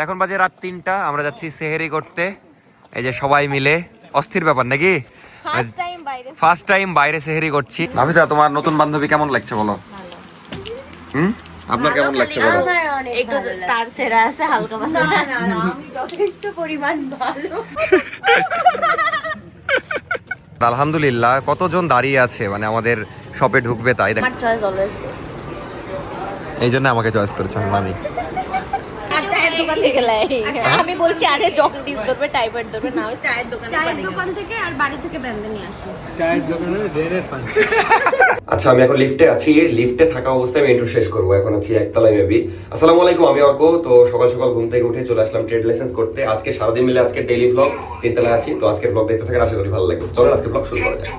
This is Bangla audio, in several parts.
এখন বাজে রাত ৩টা, আমরা যাচ্ছি সেহেরি করতে। এই যে সবাই মিলে, অস্থির ব্যাপার নাকি? ফার্স্ট টাইম বাইরে সেহেরি করছি। নাফিসা, তোমার নতুন বান্ধবী কেমন লাগছে বলো? আপনার কেমন লাগছে বলো? একটু তার সেরা আছে, হালকা মাসা। না আমি যথেষ্ট পরিমাণ ভালো। আলহামদুলিল্লাহ, কতজন দাঁড়িয়ে আছে মানে আমাদের শপে ঢুকবে তাই দেখ। আমার চয়েস অলওয়েজ বেস্ট। এই জন্য আমাকে চয়েস করেছে, আমি মানি। আর চায়ের দোকান থেকে লাই আমি বলছি, আরে জন্ডিস ধরবে, টাইফয়েড ধরবে না, ওই চায়ের দোকান থেকে আর বাড়ি থেকে ব্যান্ডে নিয়ে আসি। চায়ের দোকানে ডেরের পানি। আচ্ছা, আমি এখন লিফটে আছি। লিফটে থাকা অবস্থায় আমি ইন্টারভিউ শেষ করবো। এখন আছি একতলায় মেবি। আসসালামু আলাইকুম, আমি অর্ক। তো সকাল সকাল ঘুম থেকে উঠে চলে আসলাম ট্রেড লাইসেন্স করতে। আজকে সারাদিন মিলে আজকে ডেইলি ব্লগ, 3তলায় আছি। তো আজকের ব্লগ দেখতে থাকেন, আশা করি ভালো লাগবে। চলেন আজকে ব্লগ শুরু করা যায়।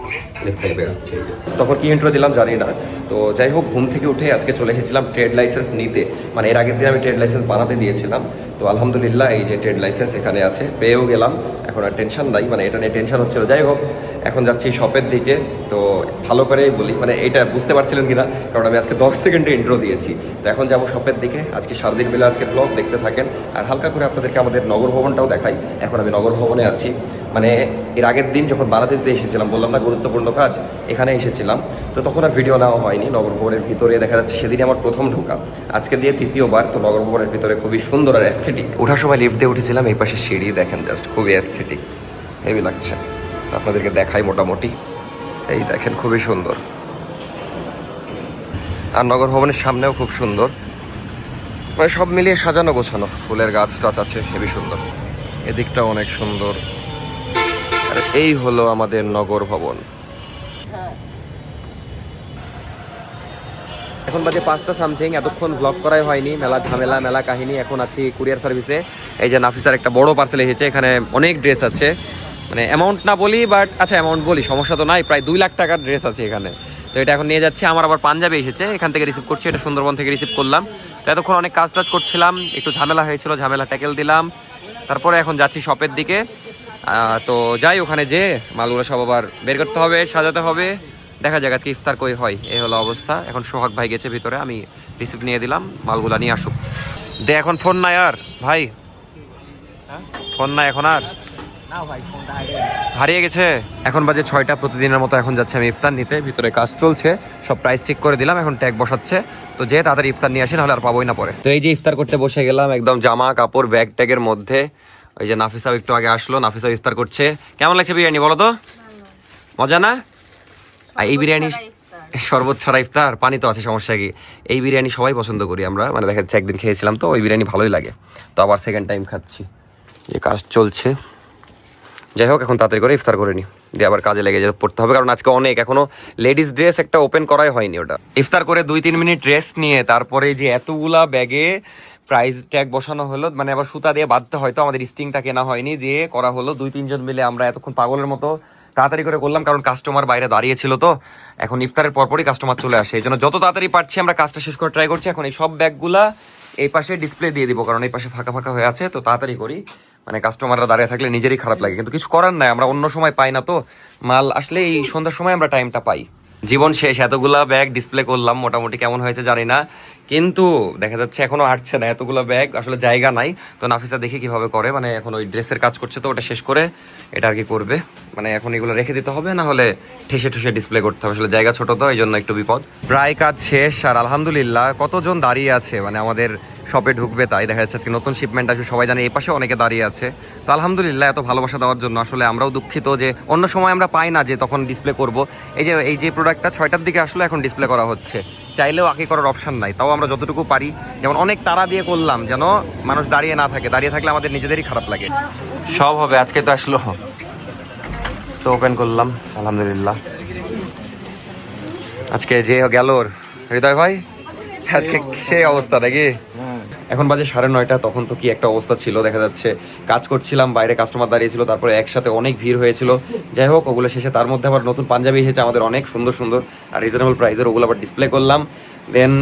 লিফট থেকে বের হচ্ছে। তখন কি ইন্ট্রো দিলাম জানি না। তো যাই হোক, ঘুম থেকে উঠে আজকে চলে এসেছিলাম ট্রেড লাইসেন্স নিতে। মানে এর আগের দিন আমি ট্রেড লাইসেন্স বানাতে দিয়েছিলাম। তো আলহামদুলিল্লাহ এই যে ট্রেড লাইসেন্স এখানে আছে, পেয়েও গেলাম। এখন আর টেনশন নাই, মানে এটা নিয়ে টেনশন হচ্ছিল। যাই হোক, এখন যাচ্ছি শপের দিকে। তো ভালো করেই বলি, মানে এটা বুঝতে পারছিলেন কিনা, কারণ আমি আজকে 10 সেকেন্ডে ইন্ট্রো দিয়েছি। তো এখন যাবো শপের দিকে। আজকে সারাদিন মিলে আজকের ব্লগ দেখতে থাকেন। আর হালকা করে আপনাদেরকে আমাদের নগর ভবনটাও দেখাই। এখন আমি নগর ভবনে আছি। মানে এর আগের দিন যখন বানাতে দিতে এসেছিলাম, বললাম না গুরুত্বপূর্ণ কাজ, এখানে এসেছিলাম। তো তখন আর ভিডিও নেওয়া হয়নি। নগর ভবনের ভিতরে দেখা যাচ্ছে সেদিনই আমার প্রথম ঢোকা, আজকে দিয়ে 3য় বার। তো নগর ভবনের ভিতরে খুবই সুন্দর আর অ্যাস্থেটিক। ওঠার সময় লিফট দিয়ে উঠেছিলাম, এই পাশে সিঁড়ি দেখেন, জাস্ট খুবই অ্যাস্থেটিক, হেভি লাগছে। তো আপনাদেরকে দেখাই মোটামুটি, এই দেখেন খুবই সুন্দর। আর নগর ভবনের সামনেও খুব সুন্দর, মানে সব মিলিয়ে সাজানো গোছানো, ফুলের গাছ টাছ আছে, হেভি সুন্দর। এদিকটাও অনেক সুন্দর। আর এই হলো আমাদের নগর ভবন। এখন বাজে 5টা সামথিং। এতক্ষণ ব্লগ করাই হয়নি, মেলা ঝামেলা, মেলা কাহিনী। এখন আছি কুরিয়ার সার্ভিসে। এই যে নাফিসার একটা বড় পার্সেল এসেছে, এখানে অনেক ড্রেস আছে। মানে অ্যামাউন্ট না বলি, বাট আচ্ছা অ্যামাউন্ট বলি, সমস্যা তো নাই। প্রায় 2 লাখ টাকার ড্রেস আছে এখানে। তো এটা এখন নিয়ে যাচ্ছে। আমার আবার পাঞ্জাবে এসেছে, এখান থেকে রিসিভ করছি। এটা সুন্দরবন থেকে রিসিভ করলাম। তো এতক্ষণ অনেক কাজ টাজ করছিলাম, একটু ঝামেলা হয়েছিল, ঝামেলা ট্যাকেল দিলাম। তারপরে এখন যাচ্ছি শপের দিকে। তো যাই, ওখানে যে মালগুলো সব আবার বের করতে হবে, সাজাতে হবে। দেখা যাক আজকে ইফতার কই হয়। এই হলো অবস্থা। এখন সোহাগ ভাই গেছে ভিতরে, আমি রিসিপ্ট নিয়ে দিলাম, মালগুলা নিয়ে আসুক। দে এখন ফোন নাই আর ভাই, ফোন নাই এখন আর, হারিয়ে গেছে। এখন বাজে 6টা, প্রতিদিনের মতো এখন যাচ্ছে আমি ইফতার নিতে। ভিতরে কাজ চলছে, সব প্রাইস ঠিক করে দিলাম, এখন ট্যাগ বসাচ্ছে। তো যে তাড়াতাড়ি ইফতার নিয়ে আসে, নাহলে আর পাবোই না পরে। তো এই যে ইফতার করতে বসে গেলাম, একদম জামা কাপড় ব্যাগ ট্যাগের মধ্যে। ওই যে নাফিসাও একটু আগে আসলো, নাফিসাও ইফতার করছে। কেমন লাগছে বিরিয়ানি বলো তো? মজা না? আর এই বিরিয়ানি শরবত ছাড়া ইফতার, পানি তো আছে, সমস্যা কি? এই বিরিয়ানি সবাই পছন্দ করি আমরা, মানে দেখা যাচ্ছে একদিন খেয়েছিলাম তো ওই বিরিয়ানি ভালোই লাগে। তো আবার সেকেন্ড টাইম খাচ্ছি। যে কাজ চলছে, যাই হোক এখন তাড়াতাড়ি করে ইফতার করে নি, দিয়ে আবার কাজে লেগে যেতে পড়তে হবে, কারণ আজকে অনেক, এখনো লেডিস ড্রেস একটা ওপেন করাই হয়নি। ওটা ইফতার করে 2-3 মিনিট রেস্ট নিয়ে তারপরে যে এতগুলা ব্যাগে প্রাইস ট্যাগ বসানো হলো, মানে আবার সুতা দিয়ে বাঁধতে, হয়তো আমাদের স্টিংটা কেনা হয়নি, যে করা হলো 2-3 জন মিলে। আমরা এতক্ষণ পাগলের মতো তাড়াতাড়ি করে করলাম, কারণ কাস্টমার বাইরে দাঁড়িয়ে ছিল। তো এখন ইফতারের পরপরই কাস্টমার চলে আসে, এই জন্য যত তাড়াতাড়ি পারছি আমরা কাজটা শেষ করে ট্রাই করছি। এখন এই সব ব্যাগগুলা এই পাশে ডিসপ্লে দিয়ে দিব, কারণ এই পাশে ফাঁকা ফাঁকা হয়ে আছে। তো তাড়াতাড়ি করি, মানে কাস্টমাররা দাঁড়িয়ে থাকলে নিজেরই খারাপ লাগে, কিন্তু কিছু করার নাই, আমরা অন্য সময় পাই না। তো মাল আসলে এই সন্ধ্যার সময় আমরা টাইমটা পাই। জীবন শেষ, এতগুলা ব্যাগ ডিসপ্লে করলাম, মোটামুটি কেমন হয়েছে জানি না, কিন্তু দেখা যাচ্ছে এখনো হাঁটছে না, এতগুলো ব্যাগ, আসলে জায়গা নাই। তো নাফিসা দেখি কিভাবে করে, মানে এখন ওই ড্রেসের কাজ করছে, তো ওটা শেষ করে এটা আর কি করবে, মানে এখন এগুলো রেখে দিতে হবে, না হলে ঠেসে ঠুসে ডিসপ্লে করতে হবে, আসলে জায়গা ছোট তো এই জন্য একটু বিপদ। প্রায় কাজ শেষ, আর আলহামদুলিল্লাহ কতজন দাঁড়িয়ে আছে, মানে আমাদের শপে ঢুকবে তাই দেখা যাচ্ছে আজকে নতুন শিপমেন্ট আসবে, সবাই জানে। এই পাশে অনেকে দাঁড়িয়ে আছে। তো আলহামদুলিল্লাহ এত ভালোবাসা দেওয়ার জন্য। আসলে আমরাও দুঃখিত যে অন্য সময় আমরা পাই না যে তখন ডিসপ্লে করব। এই যে প্রোডাক্টটা 6টার দিকে আসলে এখন ডিসপ্লে করা হচ্ছে, চাইলেও আগে করার অপশন নাই। তাও আমরা যতটুকু পারি, যেমন অনেক তাড়া দিয়ে করলাম, যেন মানুষ দাঁড়িয়ে না থাকে, দাঁড়িয়ে থাকলে আমাদের নিজেদেরই খারাপ লাগে। সব হবে, আজকে তো আসলো, তো ওপেন করলাম আলহামদুলিল্লাহ। আজকে যে গেল হৃদয় ভাই, আজকে সেই অবস্থা নাকি? এখন বাজে 9:30, তখন তো কি একটা অবস্থা ছিল, দেখা যাচ্ছে কাজ করছিলাম, বাইরে কাস্টমার দাঁড়িয়েছিল, তারপরে একসাথে অনেক ভিড় হয়েছিল। যাই হোক, ওগুলো শেষে তার মধ্যে আবার নতুন পাঞ্জাবি এসেছে আমাদের, অনেক সুন্দর সুন্দর আর রিজনেবল প্রাইসের, ওগুলো আবার ডিসপ্লে করলাম। দেন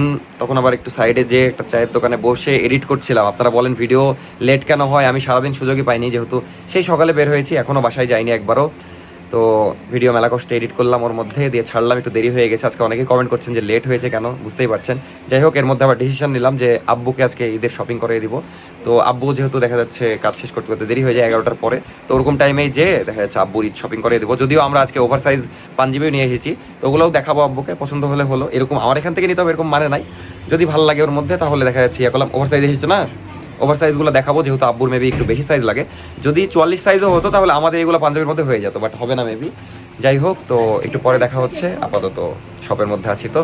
তখন আবার একটু সাইডে যে একটা চায়ের দোকানে বসে এডিট করছিলাম। আপনারা বলেন ভিডিও লেট কেন হয়, আমি সারাদিন সুযোগই পাইনি, যেহেতু সেই সকালে বের হয়েছি, এখনও বাসায় যাইনি একবারও। তো ভিডিও মেলা কষ্টে এডিট করলাম, ওর মধ্যে দিয়ে ছাড়লাম, একটু দেরি হয়ে গেছে। আজকে অনেকেই কমেন্ট করছেন যে লেট হয়েছে কেন, বুঝতেই পারছেন। যাই হোক, এর মধ্যে আবার ডিসিশন নিলাম যে আব্বুকে আজকে ঈদের শপিং করে দিব। তো আব্বু যেহেতু দেখা যাচ্ছে কাজ শেষ করতে করতে দেরি হয়ে যায় 11টার পরে, তো ওরকম টাইমেই যে দেখা যাচ্ছে আব্বুর ঈদ শপিং করে দেবো। যদিও আমরা আজকে ওভার সাইজ পাঞ্জাবিও নিয়ে এসেছি, তো ওগুলোও দেখাবো আব্বুকে, পছন্দ হলে হলো। এরকম আমার এখান থেকে নিতে হবে এরকম মানে নাই, যদি ভালো লাগে ওর মধ্যে তাহলে দেখা যাচ্ছে ইয়ে করলাম। ওভার সাইজ এসেছে না, ওভার সাইজগুলো দেখাবো, যেহেতু আব্বুর মেবি একটু বেশি সাইজ লাগে। যদি 44 সাইজও হতো তাহলে আমাদের এগুলো পাঞ্জাবির মধ্যে হয়ে যেত, বাট হবে না মেবি। যাই হোক, তো একটু পরে দেখা হচ্ছে, আপাতত শপের মধ্যে আছি তো।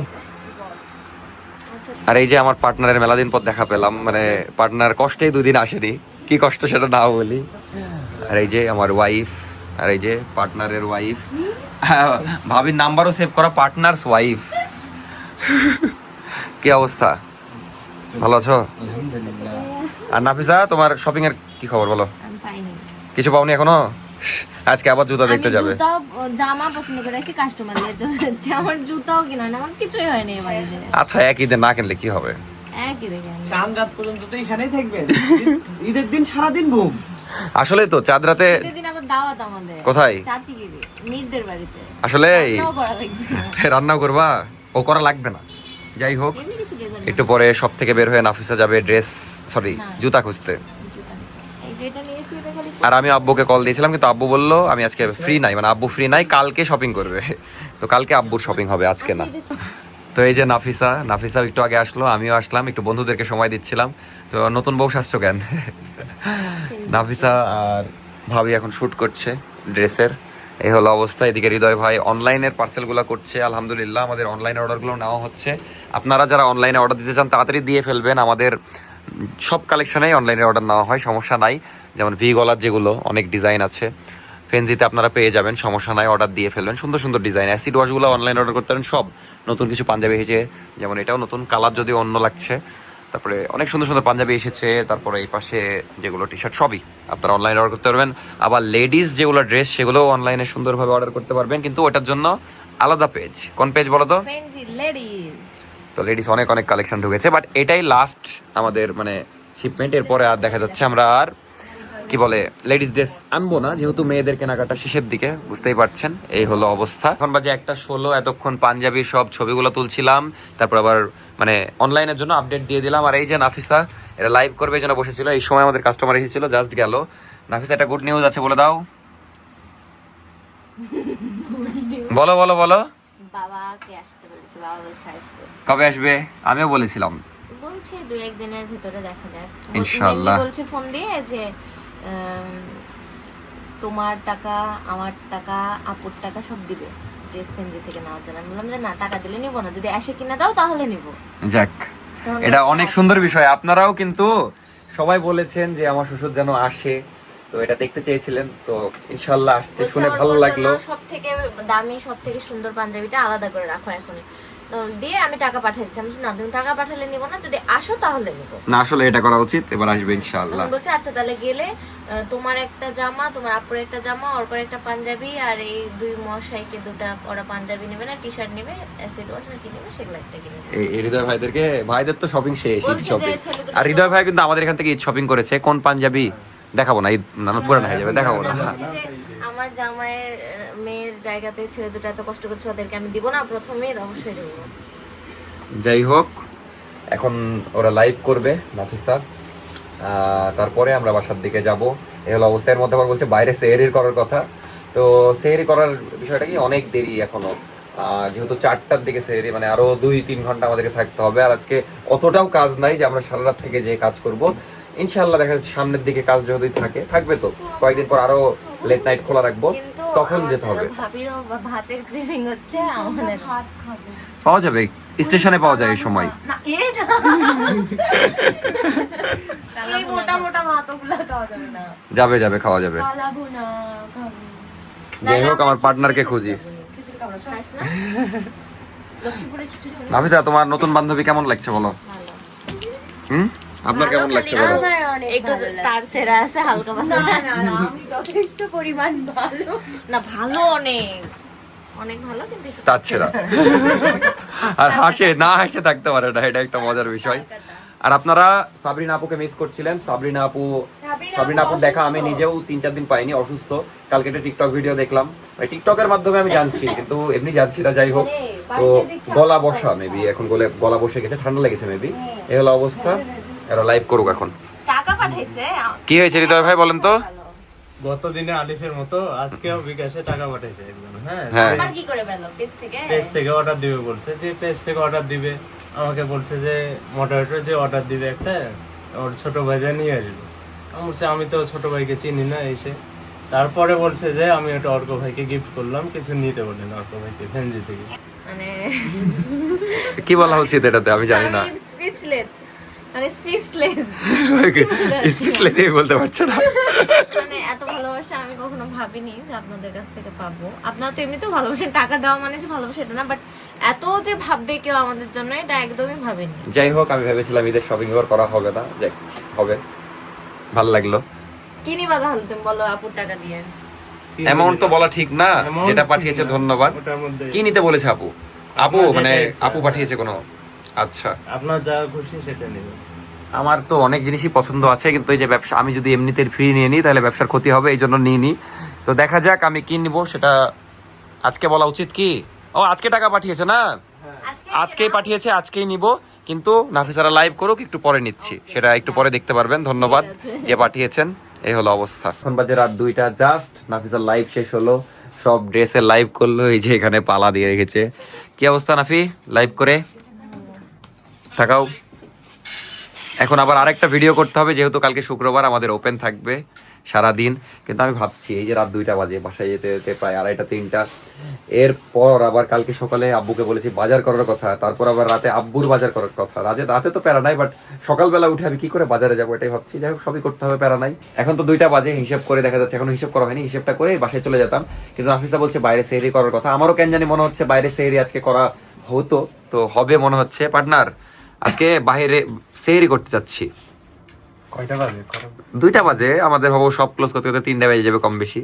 আর এই যে আমার পার্টনারের মেলা দিন পর দেখা পেলাম, মানে পার্টনার কষ্টেই 2 দিন আসেনি, কি কষ্ট সেটা নাও বলি। আর এই যে আমার ওয়াইফ, আর এই যে পার্টনারের ওয়াইফ, ভাবির নাম্বারও সেভ করা, পার্টনারস ওয়াইফ। কি অবস্থা, ভালো আছো? আর নাফিসা, তোমার শপিং এর কি খবর বলো? কিছু পাওনি এখনো? আজকে আবার জুতা দেখতে যাবে। জুতা জামা পছন্দ করে রাখছি, কাস্টমার দিয়ে চলে যাচ্ছে। আমার জুতাও কিনা না, আমার কিছুই হয়নি এবারে। আচ্ছা, এক ঈদে না কিনলে কি হবে? একই দেখে চাঁদ রাত পর্যন্ত তো এখানেই থাকবেন, ঈদের দিন সারাদিন ঘুম। আসলে তো চাঁদ রাতে দিন আবার দাওয়াত আমাদের। কোথায়? চাচিগিরি, মিরদের বাড়িতে। আসলে রান্নাও করা লাগবে। রান্নাও করবা? ও করা লাগবে না। যাই হোক, এমনি কিছু ড্রেস একটু পরে সব থেকে বের হয়ে নাফিসা যাবে জুতা খুঁজতে। এই যেটা নিয়েছি এটা খালি আর আমি আব্বুকে কল দিয়েছিলাম, কিন্তু আব্বু বললো আমি আজকে ফ্রি নাই, মানে আব্বু ফ্রি নাই, কালকে শপিং করবে। তো কালকে আব্বুর শপিং হবে, আজকে না। তো এই যে নাফিসা একটু আগে আসলো, আমিও আসলাম, একটু বন্ধুদেরকে সময় দিচ্ছিলাম। তো নতুন বউ সাজছো কেন? নাফিসা আর ভাবি এখন শুট করছে ড্রেসের, এই হলো অবস্থা। এদিকে হৃদয় ভাই অনলাইনের পার্সেলগুলো করছে, আলহামদুলিল্লাহ আমাদের অনলাইন অর্ডারগুলো নেওয়া হচ্ছে। আপনারা যারা অনলাইনে অর্ডার দিতে চান তাড়াতাড়ি দিয়ে ফেলবেন, আমাদের সব কালেকশনেই অনলাইনে অর্ডার নেওয়া হয়, সমস্যা নাই। যেমন ভি গলার যেগুলো অনেক ডিজাইন আছে, ফেনজিতে আপনারা পেয়ে যাবেন, সমস্যা নাই, অর্ডার দিয়ে ফেলবেন। সুন্দর সুন্দর ডিজাইন, অ্যাসিড ওয়াশগুলো অনলাইন অর্ডার করতে পারেন। সব নতুন কিছু পাঞ্জাবি এসেছে, যেমন এটাও নতুন কালার, যদিও অন্য লাগছে। তারপরে অনেক সুন্দর সুন্দর পাঞ্জাবি এসেছে, তারপরে এই পাশে যেগুলো টি শার্ট, সবই আপনারা অনলাইনে অর্ডার করতে পারবেন। আবার লেডিস যেগুলো ড্রেস, সেগুলোও অনলাইনে সুন্দরভাবে অর্ডার করতে পারবেন, কিন্তু ওটার জন্য আলাদা পেজ। কোন পেজ বলো তো? Fancy ladies. তো লেডিস অনেক অনেক কালেকশন ঢুকেছে, বাট এটাই লাস্ট আমাদের মানে শিপমেন্ট। এরপরে আর দেখা যাচ্ছে আমরা আর কি বলে লেডিস ড্রেস আনবো না, যেহেতু মেয়েদের কেনাকাটা শেষের দিকে, বুঝতেই পারছেন। এই হলো অবস্থা। এখন বাজে 1:16, এতক্ষণ পাঞ্জাবি সব ছবিগুলো তুলছিলাম, তারপর আবার মানে অনলাইনের জন্য আপডেট দিয়ে দিলাম। আর এই যে নাফিসা, এটা লাইভ করবে জন্য বসেছিল, এই সময় আমাদের কাস্টমার এসেছিল, জাস্ট গেল। নাফিসা, একটা গুড নিউজ আছে, বলে দাও। বলো বলো বলো। বাবাকে আসতে বলেছে, বাবা বলছে আসবে। কবে আসবে? আমিও বলেছিলাম, বলছে 2-1 দিনের ভিতরে দেখা যাক ইনশাআল্লাহ। বলছে ফোন দিয়ে যে তোমার টাকা, আমার টাকা, আপুর টাকা সব দিবে ড্রেস ফেন্সি থেকে নেওয়ার জন্য। আমি বললাম যে না, টাকা দিলে নিব না, যদি আসে কিনা দাও তাহলে নিব। যাক, এটা অনেক সুন্দর বিষয়। আপনারাও কিন্তু সবাই বলেছেন যে আমার শ্বশুর যেন আসে, তো এটা দেখতে চেয়েছিলেন, তো ইনশাআল্লাহ আসছে, শুনে ভালো লাগলো। সব থেকে দামি, সব থেকে সুন্দর পাঞ্জাবিটা আলাদা করে রাখো এখন, তো দিয়ে আমি টাকা পাঠিয়ে দিচ্ছি। আমি বলছি না, তুমি টাকা পাঠালে নিব না, যদি আসো তাহলে নিব। না, আসলে এটা করা উচিত, এবার আসবে ইনশাআল্লাহ। বলছে আচ্ছা তাহলে গেলে তোমার একটা জামা, তোমার আপুর একটা জামা, ওর পর একটা পাঞ্জাবি, আর এই 2 মশাইকে 2টা ওরা পাঞ্জাবি নেবে না, টি শার্ট নেবে, অ্যাসিড ওয়াশ কি নেবে, সেগুলো একটা কিনে দেবে। এই হৃদয় ভাইদের তো শপিং শেষ, ঈদ বলছে যে শপিং। ছেলে দুটো আর হৃদয় ভাই কিন্তু আমাদের এখান থেকে ঈদ শপিং করেছে। কোন পাঞ্জাবি দেখাবো না, ঈদ না পুরানো হয়ে যাবে, দেখাবো না। বলছে যে আমার জামাইয়ের মেয়ের জায়গাতে ছেলে দুটো এত কষ্ট করছে, ওদেরকে আমি দিব না, প্রথমেই অবশ্যই দেবো। যাই হোক, এখন ওরা লাইভ করবে নাফিসা, তারপরে আমরা বাসার দিকে যাব। এই হলো অবস্থা। এর মধ্যে আবার বলছে বাইরে সেহরির করার কথা, তো সেহরি করার বিষয়টা কি অনেক দেরি এখনো, যেহেতু 4টার দিকে সেহরি, মানে আরো 2-3 ঘন্টা আমাদেরকে থাকতে হবে। আর আজকে অতটাও কাজ নাই যে আমরা সারা রাত থেকে যে কাজ করব। ইনশাআল্লাহ দেখা যাচ্ছে সামনের দিকে কাজ যদি থাকবে তো কয়েকদিন পর আরো লেট নাইট খোলা রাখবো, তখন যেতে হবে। ভাবিরও ভাতের ক্রেভিং হচ্ছে, আমাদের ভাত খাবো। পাওয়া যাবে, স্টেশনে পাওয়া যায় এই সময়। না এই না, এই মোটা মোটা ভাতগুলো খাওয়া যাবে না। যাবে খাওয়া যাবে। খালাবো না, খাবো। যাই হোক, আমার পার্টনারকে খুঁজি। খিচুড়ি খাবো না, খাস না? লক্ষ্মীপুরে খিচুড়ি খাবো না? নাফিসা, তোমার নতুন বান্ধবী কেমন লাগছে বলো? ভালো। আপনার কেমন লাগছে বলো? আমার অনেক একটু তার সেরা আছে, হালকা পাতলা। না না, আমি যথেষ্ট পরিমাণ ভালো না, ভালো অনেক অনেক ভালো, কিন্তু একটু তার ছেড়া। আর হাসে থাকতে পারে না, এটা একটা মজার বিষয়। আর আপনারা সাবরিনা আপুকে মিস করছিলেন। সাবরিনা আপু সাবরিনা আপুর দেখা আমি নিজেও 3-4 দিন পাইনি, অসুস্থ। কালকে একটা টিকটক ভিডিও দেখলাম, টিকটকের মাধ্যমে আমি জানছি, কিন্তু এমনি জানছি না। যাই হোক, তো গলা বসা মেবি, এখন গলা বসে গেছে, ঠান্ডা লেগেছে মেবি, এই হলো অবস্থা। এরা লাইভ করুক এখন। টাকা পাঠাইছে। কি হয়েছে হৃদয় ভাই বলেন তো? গত দিনে আলিফের মতো আজকেও বিকাশে টাকা পাঠাইছে একজন। হ্যাঁ, আমার কি করে পেলো? পেজ থেকে? পেজ থেকে অর্ডার দিবে বলছে, যে পেজ থেকে অর্ডার দিবে, আমাকে বলছে যে মডারেটর যে অর্ডার দিবে একটা, ওর ছোট ভাই যা নিয়ে আসবে। আমি বলছি আমি তো ছোট ভাইকে চিনি না। এসে তারপরে বলছে যে আমি ওটা অর্ক ভাইকে গিফট করলাম, কিছু নিতে বলেন অর্ক ভাইকে ফেঞ্জি থেকে। মানে কি বলা উচিত এটাতে আমি জানি না। স্পিচলেস, মানে স্পিচলেস, স্পেশালি বলতে পারছে না। মানে এত ভালোবাসা আমি কখনো ভাবিনি যে আপনাদের কাছ থেকে পাবো। আপনারা তো এমনিতেও ভালোবাসেন, টাকা দেওয়া মানে যে ভালোবাসা এটা না, বাট এত যে ভাববে কেউ আমাদের জন্য এটা একদমই ভাবিনি। যাই হোক, আমি ভেবেছিলাম ঈদের শপিং এবার করা হবে না, যাই হবে, ভালো লাগলো। কি নিবা তাহলে তুমি বলো আপুর টাকা দিয়ে? অ্যামাউন্ট তো বলা ঠিক না, Amount যেটা ঠিক পাঠিয়েছে না। ধন্যবাদ। ওটার মধ্যে কি নিতে বলেছে আপু? আপু আপনার মানে যেটা ইচ্ছা। আপু পাঠিয়েছে কোনো? আচ্ছা, আপনার যা খুশি সেটা নেবেন। আমার তো অনেক জিনিসই পছন্দ আছে, কিন্তু এই যে ব্যবসা, আমি যদি এমনিতে ফ্রি নিয়ে নিই তাহলে ব্যবসার ক্ষতি হবে, এই জন্য নিয়ে নিই। তো দেখা যাক আমি কি নিবো, সেটা আজকে বলা উচিত কি? ও আজকে টাকা পাঠিয়েছে না, আজকেই পাঠিয়েছে, আজকেই নিব। কিন্তু নাফিসারা লাইভ করুক, একটু পরে নিচ্ছি, সেটা একটু পরে দেখতে পারবেন। ধন্যবাদ যে পাঠিয়েছেন। এই হলো অবস্থা। এখন বাজে রাত 2টা জাস্ট, নাফিসার লাইভ শেষ হলো, সব ড্রেসে লাইভ করলো, এই যে এখানে পালা দিয়ে রেখেছে। কি অবস্থা নাফি, লাইভ করে থাকাও? এখন আবার আরেকটা ভিডিও করতে হবে, যেহেতু কালকে শুক্রবার আমাদের ওপেন থাকবে সারাদিন। কিন্তু আমি ভাবছি এই যে রাত 2টা বাজে, বাসায় যেতে যেতে প্রায় 2:30-3টা, এরপর আবার কালকে সকালে আব্বুকে বলেছি বাজার করার কথা, তারপর আবার রাতে আব্বুর বাজার করার কথা। রাতে তো প্যারা নাই, বাট সকালবেলা উঠে আমি কি করে বাজারে যাবো এটাই ভাবছি। যাই হোক, সবই করতে হবে, প্যারা নাই। এখন তো 2টা বাজে, হিসাব করে দেখা যাচ্ছে এখনো হিসাব করা হয়নি, হিসাবটা করে বাসায় চলে যেতাম। কিন্তু নাফিসা বলছে বাইরে সেহরি করার কথা, আমারও কেন জানি মনে হচ্ছে বাইরে সেহরি আজকে করা হতো, তো হবে মনে হচ্ছে। পার্টনার, আজকে বাইরে সেহরি করতে যাচ্ছি। কয়টা বাজে? 2টা বাজে, আমাদের হবো সব ক্লোজ করতে করতে 3টা বেজে যাবে কম বেশি।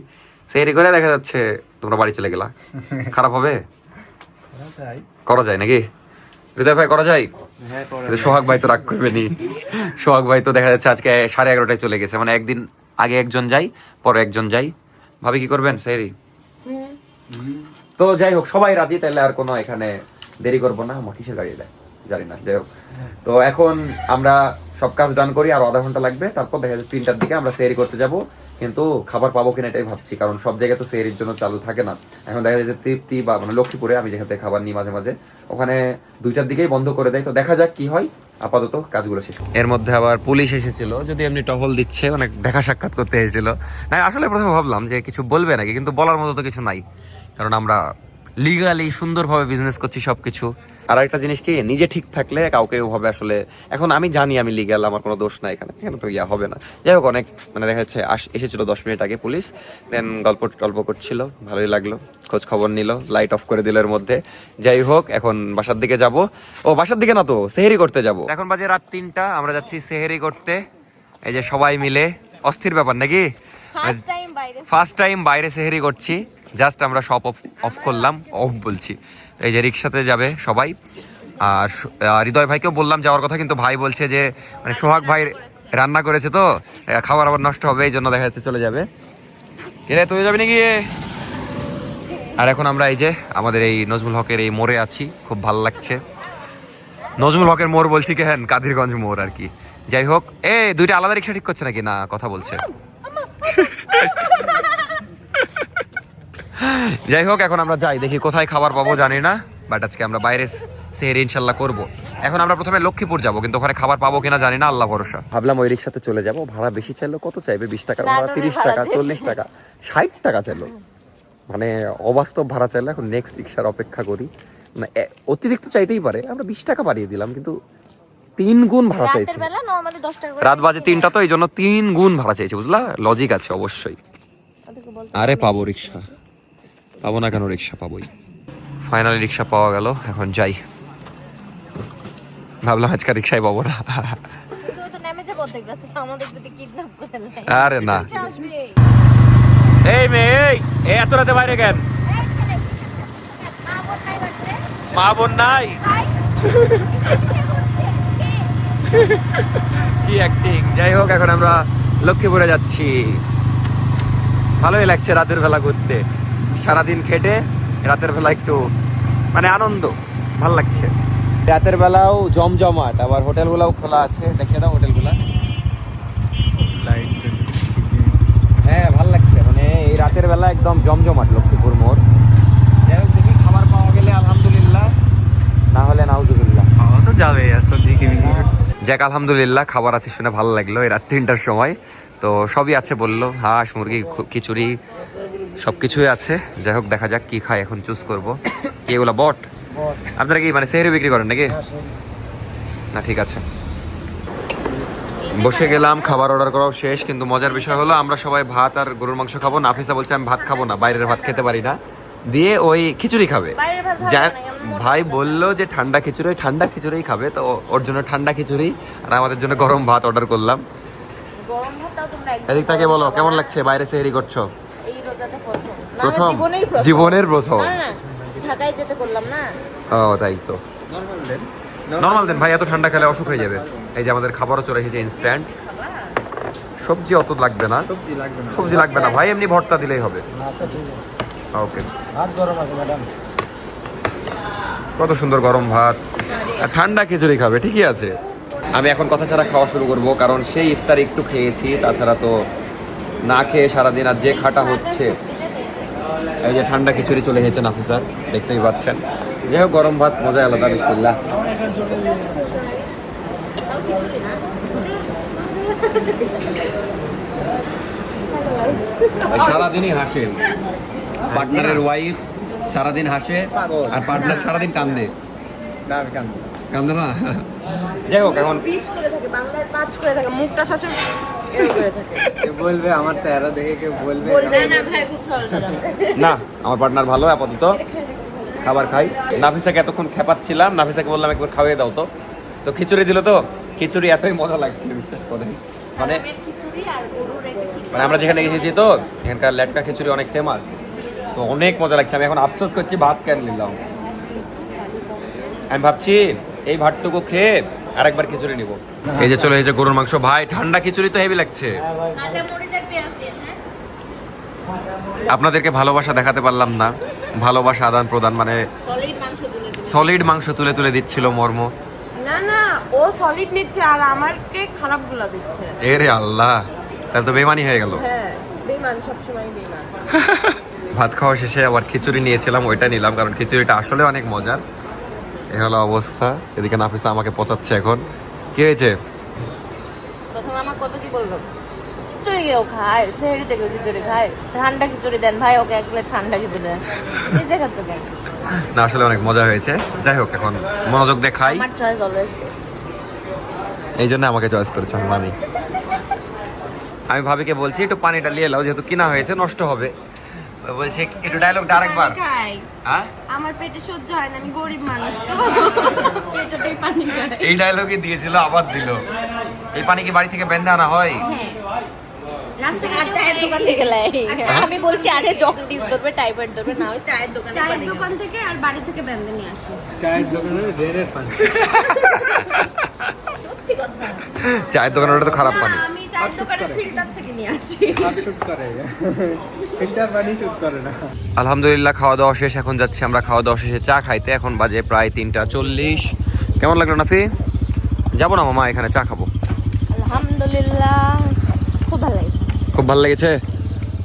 সেহরি করে দেখা যাচ্ছে তোমরা বাড়ি চলে গেলা, খারাপ হবে? করা যায় নাকি হৃদয় ভাই, করা যায়? হ্যাঁ, কিন্তু সোহাগ ভাই তো রাগ করবে নি। সোহাগ ভাই তো দেখা যাচ্ছে আজকে 11:30টায় চলে গেছে, মানে একদিন আগে একজন যাই, পরে একজন যাই। ভাবি কি করবেন সেহরি? তো যাই হোক, সবাই রাজি, তাহলে আর কোনো এখানে দেরি করবো না। আমার কিসের গাড়ি দেয় জানি না, যাই হোক। তো এখন আমরা সব কাজ ডান করি, আর আধা ঘন্টা লাগবে, তারপর দেখা যাচ্ছে 3টার দিকে আমরা সেহরি করতে যাব। কিন্তু খাবার পাবো কিনা এটাই ভাবছি, কারণ সব জায়গায় তো সেহরির জন্য চালু থাকে না। এখন দেখা যাচ্ছে তৃপ্তি বা মানে লক্ষ্মীপুরে আমি যেখান থেকে খাবার নিই মাঝে মাঝে, ওখানে 2টার দিকেই বন্ধ করে দেয়। তো দেখা যাক কি হয়, আপাতত কাজগুলো শেষ। এর মধ্যে আবার পুলিশ এসেছিল, যদি এমনি টহল দিচ্ছে, মানে দেখা সাক্ষাৎ করতে এসেছিল। না আসলে প্রথমে ভাবলাম যে কিছু বলবে নাকি, কিন্তু বলার মতো তো কিছু নাই, কারণ আমরা লিগালি সুন্দরভাবে বিজনেস করছি সবকিছু। আর একটা জিনিস কি, নিজে ঠিক থাকলে কাউকে ওভাবে আসলে, এখন আমি জানি আমি লিগ্যাল, আমার কোনো দোষ নাই এখানে, এখানে তো ইয়া হবে না। যাই হোক, অনেক মানে দেখা যাচ্ছে এসেছিল 10 মিনিট আগে পুলিশ, দেন গল্প করছিল, ভালোই লাগলো, খোঁজ খবর নিল, লাইট অফ করে দিল এর মধ্যে। যাই হোক, এখন বাসার দিকে যাব। ও বাসার দিকে না তো, সেহেরি করতে যাব। এখন বাজে রাত 3টা, আমরা যাচ্ছি সেহেরি করতে। এই যে সবাই মিলে, অস্থির ব্যাপার নাকি? ফার্স্ট টাইম বাইরে সেহেরি করছি, জাস্ট আমরা শপ অফ করলাম, অফ বলছি। এই যে রিক্সাতে যাবে সবাই, আর হৃদয় ভাইকেও বললাম যাওয়ার কথা, কিন্তু ভাই বলছে যে মানে সোহাগ ভাই রান্না করেছে তো খাবার আবার নষ্ট হবে, এই জন্য দেখা যাচ্ছে চলে যাবে। কিরে তুই যাবি নাকি? আর এখন আমরা এই যে আমাদের এই নজমুল হকের এই মোড়ে আছি, খুব ভালো লাগছে। নজমুল হকের মোড় বলছি কেন, কাদিরগঞ্জ মোড় আর কি। যাই হোক, 2টা আলাদা রিক্সা ঠিক করছে নাকি না কথা বলছে। যাই হোক, এখন আমরা যাই, দেখি কোথায় খাবার পাবো জানি না, বাট আজকে আমরা বাইরে সেহরি ইনশাল্লাহ করবো। এখন আমরা প্রথমে লক্ষ্মীপুর যাবো, কিন্তু ওখানে খাবার পাবো কিনা জানি না, আল্লাহ ভরসা। ভাবলাম ওই রিক্সাতে চলে যাবো, ভাড়া বেশি চাইলো, কত চাইবে? 20 টাকা ভাড়া, 30 টাকা, 40 টাকা, 60 টাকা চাইলো, মানে অবাস্তব ভাড়া চাইলো। এখন নেক্সট রিক্সার অপেক্ষা করি, মানে অতিরিক্ত চাইতেই পারে, আমরা 20 টাকা বাড়িয়ে দিলাম, কিন্তু 3 গুণ ভাড়া চাইছে। রাত বাজে 3টা, তো এই জন্য 3 গুণ ভাড়া চাইছে, বুঝলা? লজিক আছে অবশ্যই। আরে পাবো রিক্সা, পাবো না কেন? রিক্সা পাবোই। ফাইনালি রিক্সা পাওয়া গেল, এখন যাই। ভাবলাম আজকে রিক্সায় পাবো না। আরে না, এই মেয়ে, এই এত রাতে বাইরে কেন? মা বোন নাই? কি অ্যাক্টিং। যাই হোক, এখন আমরা লক্ষ্মীপুরে যাচ্ছি। ভালোই লাগছে রাতের বেলা ঘুরতে, সারাদিন খেটে রাতের বেলা একটু মানে আনন্দ, ভাল লাগছে। রাতের বেলাও জমজমাট, আবার হোটেলগুলাও খোলা আছে। দেখে দাও হোটেলগুলা, লাইট জ্বলছে। হ্যাঁ ভাল লাগছে। মানে এই রাতের বেলা একদম জমজমাট লক্ষ্মীপুর মোড়। যাই হোক দেখি খাবার পাওয়া গেলে আলহামদুলিল্লাহ, না হলে নাউজুবিল্লাহ। খাওয়া তো যাবে এত দিকে যাক আলহামদুলিল্লাহ খাবার আছে শুনে ভালো লাগলো। এই রাত 3টার সময় তো সবই আছে বললো, হাঁস মুরগি খিচুড়ি সব কিছুই আছে। যাই হোক দেখা যাক কি খাই, এখন চুজ করবো। কি এগুলো বট? আপনারা কি মানে সেহরি বিক্রি করেন নাকি? না ঠিক আছে। বসে গেলাম, খাবার অর্ডার করাও শেষ। কিন্তু মজার বিষয় হলো আমরা সবাই ভাত আর গরুর মাংস খাবো। নাফিসা বলছে আমি ভাত খাবো না, বাইরের ভাত খেতে পারি না, দিয়ে ওই খিচুড়ি খাবে। বাইরের ভাত ভালো যা লাগে না, মোটা ভাই বললো যে ঠান্ডা খিচুড়ি, ঠান্ডা খিচুড়ি খাবে, তো ওর জন্য ঠান্ডা খিচুড়ি আর আমাদের জন্য গরম ভাত অর্ডার করলাম। গরম ভাতটাও তোমরা একদম এদিক থেকে বলো কেমন লাগছে বাইরে সেহরি করছো? এই রোজাতে প্রথম না, প্রথম? আমার জীবনেই প্রথম। জীবনের প্রথম? না না, ঢাকায় যেতে করলাম না। ও তাই তো, নর্মাল দেন ভাই, এত ঠান্ডা খেলে অসুখ হয়ে যাবে। এই যে আমাদের খাবারও চলে এসেছে ইনস্ট্যান্ট। সবজি অত লাগবে না, সবজি লাগবে না। সবজি লাগবে না ভাই, এমনি ভর্তা দিলেই হবে। আচ্ছা ঠিক আছে। ওকে। ভাত গরম আছে ম্যাডাম। কত সুন্দর গরম ভাত আর ঠান্ডা খিচুড়ি খাবে, ঠিকই আছে। আমি এখন কথা ছাড়া খাওয়া শুরু করব, কারণ সেই ইফতার একটু খেয়েছি, তাছাড়া তো না খেয়ে সারাদিন আর যে খাটা হচ্ছে। এই যে ঠান্ডা খিচুড়ি চলে এসেছে নাফিসার, দেখতেই পাচ্ছেন। যাই হোক গরম ভাত মজা আলাদা, বিসমিল্লাহ। সারাদিনই হাসে, পার্টনারের ওয়াইফ সারাদিন হাসে আর পার্টনার সারাদিন কান্দে। না আমি কান্দো না। কান্দে না? যাই হোক এখন পিস করে থাকে, বাংলার পাঁচ করে থাকে, মুখটা সবসময় এরকম করে থাকে। কেউ বলবে আমার চেহারা দেখে, কেউ বলবে না না ভাই, খুব সরল সরল। না, আমার পার্টনার ভালো। আপাতত খাবার খাই। নাফিসাকে এতক্ষণ খেপাচ্ছিলাম, নাফিসাকে বললাম একবার খাওয়াই দাও তো। তো খিচুড়ি দিল, তো খিচুড়ি এতই মজা লাগছিল বিশ্বাস করেন। মানে সালামের খিচুড়ি আর গরুর একটা শিক- মানে আমরা যেখানে এসেছি তো এখানকার লেটকা খিচুড়ি অনেক ফেমাস, তো অনেক মজা লাগছে। আমি এখন আফসোস করছি ভাত কেন নিলাম। আমি ভাবছি এই ভাতটুকু খেয়ে আরেকবার খিচুড়ি নিব। এই যে চলে এসেছে গরুর মাংস। ভাই ঠান্ডা খিচুড়ি তো হেভি লাগছে। কাঁচা মরিচ আর পেঁয়াজ দিয়ে, হ্যাঁ? আপনাদেরকে ভালোবাসা দেখাতে পারলাম না, ভালোবাসা আদান প্রদান, মানে সলিড মাংস তুলে দিল। সলিড মাংস তুলে তুলে দিচ্ছিল মর্ম। না না, ও সলিড নিচ্ছে আর আমারকে খারাপ গুলা দিচ্ছে। এরে আল্লাহ, তাহলে তো বেমানি হয়ে গেল। হ্যাঁ, বেমান, সবসময় বেমান। ভাত খাওয়া শেষে আবার খিচুড়ি নিয়েছিলাম, ওইটা নিলাম কারণ খিচুড়িটা আসলে অনেক মজার। এ হলো অবস্থা। এদিকে নাফিসা আমাকে পচাচ্ছে এখন। কি হয়েছে? প্রথমে আমার কত কি বললো, খিচুড়ি কেউ খায়, সেহরি থেকে খিচুড়ি খায়, ঠান্ডা খিচুড়ি দেন ভাই, ওকে এক প্লেট ঠান্ডা খিচুড়ি দেন। নিজে খাচ্ছ কেন? না আসলে অনেক মজা হয়েছে। যাই হোক এখন মনোযোগ দিয়ে খাই, আমার চয়েস অলওয়েজ বেস্ট। এই জন্য আমাকে চয়েস করেছে, আমি মানি। আমি ভাবিকে বলছি একটু পানিটা নিয়ে এলাও, যেহেতু কিনা হয়েছে নষ্ট হবে। ও বলছে একটু ডায়লগটা আরেকবার। খাই, হ্যাঁ, আমার পেটে সহ্য হয় না, আমি গরিব মানুষ তো। পেটেতেই পানি খাই। এই ডায়লগই দিয়েছিল, আবার দিল। এই পানি কি বাড়ি থেকে বেঁধে আনা হয়? আর চায়ের দোকান থেকে লাই। আমি বলছি আরে জন্ডিস ধরবে, টাইফয়েড ধরবে, না ওই চায়ের দোকানে চায়ের পানি দোকান থেকে আর বাড়ি থেকে বেঁধে নিয়ে আসি। চায়ের দোকানে রেড়ের পানি। সত্যি কথা। চায়ের দোকানে ওটা তো খারাপ পানি। না, আমি চায়ের দোকানে ফিল্টার থেকে নিয়ে আসি। আর শুট করে, ফিল্টার পানি শুট করে না। আলহামদুলিল্লাহ খাওয়া দাওয়া শেষ। এখন যাচ্ছি আমরা খাওয়া দাওয়া শেষে চা খাইতে। এখন বাজে প্রায় 3:40। কেমন লাগলো নাফি? যাবো না মামা, এখানে চা খাবো। আলহামদুলিল্লাহ, খুব ভালো লাগে। খুব ভালো লেগেছে।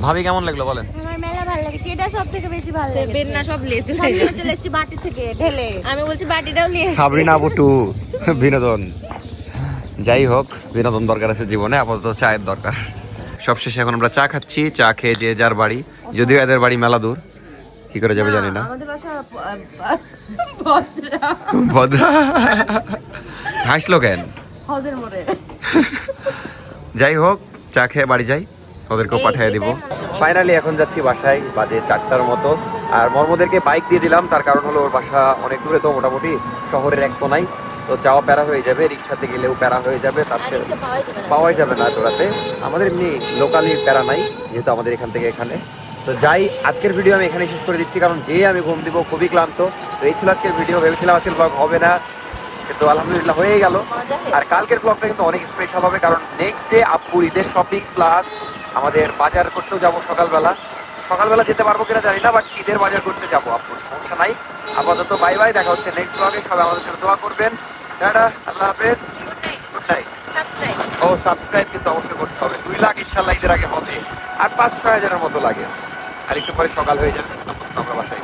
ভাবি কেমন লাগলো বলেন? আমার মেলা ভালো লেগেছে, এটা সব থেকে বেশি ভালো বেন লেগেছে। না সব লিয়ে চলে সব নিয়ে গেছে। চলে এসেছি বাটি থেকে ঢেলে। আমি বলছি বাটিটাও নিয়ে এসেছি। সাবরিনা বুটু বিনোদন। যাই হোক, বিনোদন দরকার আছে জীবনে, আপাতত চায়ের দরকার। সবশেষে এখন আমরা চা খাচ্ছি। চা খেয়ে যে যার বাড়ি, যদিও এদের বাড়ি মেলা দূর, কি করে যাবে জানি না। আমাদের বাসা ভদ্রা, ভদ্রা হাসলো কেন? হজের মোড়ে। যাই হোক, চা খেয়ে বাড়ি যাই, ওদেরকেও পাঠিয়ে দিব। ফাইনালি এখন যাচ্ছি বাসায়, বাজে 4টার মতো। আর মর্মদেরকে বাইক দিয়ে দিলাম, তার কারণ হলো ওর বাসা অনেক দূরে, তো মোটামুটি শহরের এক কোনায়, তো যাওয়া প্যারা হয়ে যাবে, রিক্সাতে গেলেও প্যারা হয়ে যাবে, তার আর চেয়ে রিকশা পাওয়াই যাবে না। পাওয়াই যাবে না তোরাতে। আমাদের এমনি লোকালি প্যারা নাই, যেহেতু আমাদের এখান থেকে এখানে। তো যাই, আজকের ভিডিও আমি এখানে শেষ করে দিচ্ছি, কারণ যে আমি ঘুম দিব, খুবই ক্লান্ত। তো এই ছিল আজকের ভিডিও। ভেবেছিলাম আজকের ব্লগ হবে না, কিন্তু আলহামদুলিল্লাহ হয়ে গেল। মজা আর কালকের ব্লগটা কিন্তু অনেক স্পেশাল হবে, কারণ নেক্সট ডে আপুর ঈদের শপিং প্লাস আমাদের বাজার করতেও যাবো সকালবেলা। সকালবেলা যেতে পারবো কিনা জানি না, বাট ঈদের বাজার করতে যাবো আপুর, সমস্যা নাই। আপাতত বাই বাই, দেখা হচ্ছে নেক্সট ব্লগে। সবাই আমাদের জন্য দোয়া করবেন। টাটা, আল্লাহ হাফেজ, গুড নাইট। সাবস্ক্রাইব ও সাবস্ক্রাইব কিন্তু অবশ্যই করতে হবে, 2 লাখ ইনশাল্লাহ ঈদের আগে হবে, আর 5-6 হাজারের মতো লাগে, আর একটু পরে সকাল হয়ে যাবে, আমরা বাসায়।